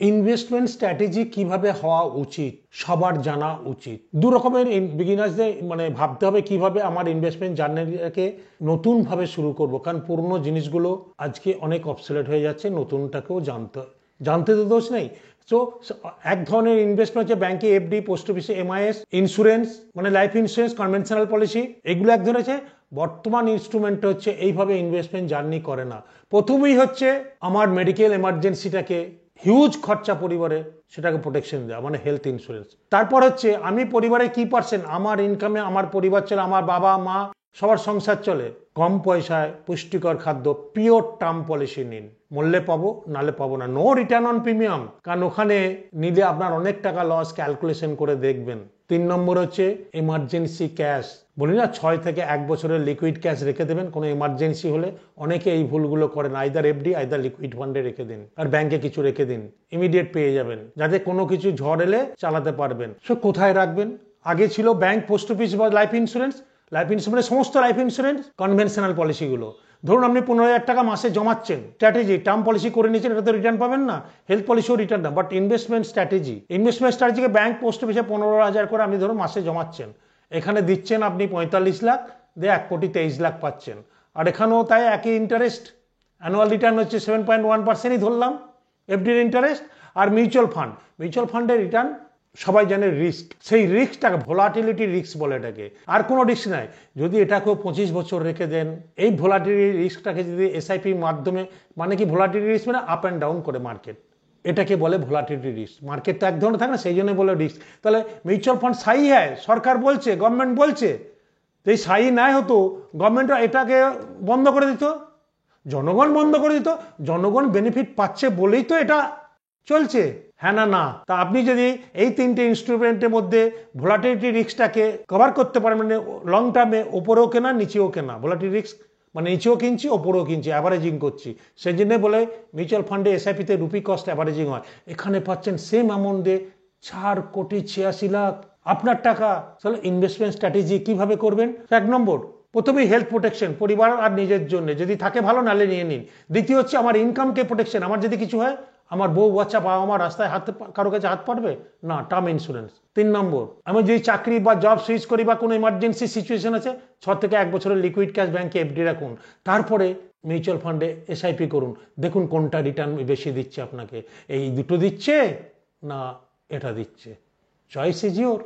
Investment strategy কিভাবে হওয়া উচিত সবার জানা উচিত। দু রকমের বিগিনার্সদের ভাবতে হবে কিভাবে আমার ইনভেস্টমেন্ট জার্নিটাকে নতুনভাবে শুরু করব, কারণ পুরনো জিনিসগুলো আজকে অনেক অবসোলেট হয়ে যাচ্ছে, নতুনটাকেও জানতে তো দোষ নেই। সো এক ধরনের ইনভেস্টমেন্ট হচ্ছে ব্যাংকে এফডি, পোস্ট অফিসে MIS, insurance life insurance, conventional policy, এগুলো এক ধরনের আছে। বর্তমান ইনস্ট্রুমেন্ট হচ্ছে এইভাবে ইনভেস্টমেন্ট জার্নি করে না। প্রথমেই হচ্ছে আমার মেডিকেল এমার্জেন্সিটাকে, হিউজ খরচা পরিবারে, সেটাকে প্রোটেকশন দেওয়া, হেলথ ইন্স্যুরেন্স। তারপর হচ্ছে আমি পরিবারে কি পার্সেন্ট আমার ইনকামে আমার পরিবার চলে, আমার বাবা মা সবার সংসার চলে, কম পয়সায় পুষ্টিকর খাদ্য, পিওর টার্ম পলিসি নিন। মূল্যে পাবো, নালে পাবো না, নো রিটার্ন অন প্রিমিয়াম, কারণ ওখানে নিলে আপনার অনেক টাকা লস, ক্যালকুলেশন করে দেখবেন। 3 নম্বর হচ্ছে এমার্জেন্সি ক্যাশ, বলি না 6 থেকে 1 বছরের লিকুইড ক্যাশ রেখে দেবেন কোনো এমার্জেন্সি হলে। অনেকে এই ভুলগুলো করেন, আইদার এফডি আইদার লিকুইড ফান্ডে রেখে দিন, আর ব্যাংকে কিছু রেখে দিন, ইমিডিয়েট পেয়ে যাবেন, যাতে কোনো কিছু ঝড় এলে চালাতে পারবেন। সো কোথায় রাখবেন? আগে ছিল ব্যাংক, পোস্ট অফিস বা লাইফ ইন্স্যুরেন্স। সমস্ত লাইফ ইন্স্যুরেন্স কনভেনশনাল পলিসিগুলো, ধরুন আপনি 15,000 টাকা মাসে জমাচ্ছেন, স্ট্র্যাটেজি টার্ম পলিসি করে নিয়েছেন, এটা তো রিটার্ন পাবেন না, হেলথ পলিসিও রিটার্ন না, বাট ইনভেস্টমেন্ট স্ট্র্যাটেজিকে ব্যাংক, পোস্ট অফিসে 15,000 করে আপনি ধরুন মাসে জমাচ্ছেন, এখানে দিচ্ছেন আপনি 45 লাখ, দিয়ে 1,23,00,000 পাচ্ছেন। আর এখানেও তাই একই ইন্টারেস্ট, অ্যানুয়াল রিটার্ন হচ্ছে 7.1%ই ধরলাম এফডির ইন্টারেস্ট। আর মিউচুয়াল ফান্ডের রিটার্ন সবাই জানে রিস্ক, সেই রিস্কটাকে ভোলাটিলিটি রিস্ক বলে এটাকে, আর কোনো রিস্ক নাই। যদি এটাকেও 25 বছর রেখে দেন, এই ভোলাটিলিটি রিস্কটাকে যদি এসআইপির মাধ্যমে, কি volatility risk up and down করে মার্কেট, এটাকে বলে ভোলাটিলিটি রিস্ক। মার্কেট তো এক ধরনের থাকে না, সেই জন্য বলে রিস্ক। তাহলে মিউচুয়াল ফান্ড সাই হ্যায়, সরকার বলছে, গভর্নমেন্ট বলছে, এই সাই নাই হতো, গভর্নমেন্ট এটাকে বন্ধ করে দিত, জনগণ বন্ধ করে দিত, জনগণ বেনিফিট পাচ্ছে বলেই তো এটা চলছে, হ্যাঁ না না। তা আপনি যদি এই 3টে ইনস্ট্রুমেন্টের মধ্যে ভোলাটিলিটি রিস্কটাকে কভার করতে পারেন, লং টার্মে ওপরেও কেনা নিচেও কেনা, ভোলাটিলিটি রিস্ক নিচেও কিনছি ওপরেও কিনছি, অ্যাভারেজিং করছি, সেই জন্য বলে মিউচুয়াল ফান্ডে এসআইপিতে রুপি কস্ট অ্যাভারেজিং হয়। এখানে পাচ্ছেন সেম অ্যামাউন্টে 4,86,00,000 আপনার টাকা। তাহলে ইনভেস্টমেন্ট স্ট্র্যাটেজি কিভাবে করবেন? 1 নম্বর, প্রথমেই হেলথ প্রোটেকশন, পরিবার আর নিজের জন্য, যদি থাকে ভালো, নালে নিয়ে নিন। দ্বিতীয় হচ্ছে আমার ইনকামকে প্রোটেকশন, আমার যদি কিছু হয় আমার বউ বাচ্চা বাবা মা রাস্তায় কারো কাছে হাত পারবে না, টার্ম ইন্স্যুরেন্স। 3 নম্বর, আমি যদি চাকরি বা জব সুইচ করি বা কোনো ইমার্জেন্সি সিচুয়েশন আছে, 6 থেকে 1 বছরের লিকুইড ক্যাশ ব্যাংকে এফডি রাখুন। তারপরে মিউচুয়াল ফান্ডে এসআইপি করুন, দেখুন কোনটা রিটার্ন বেশি দিচ্ছে আপনাকে, এই দুটো দিচ্ছে না এটা দিচ্ছে, চয়েস ইজ ইওর।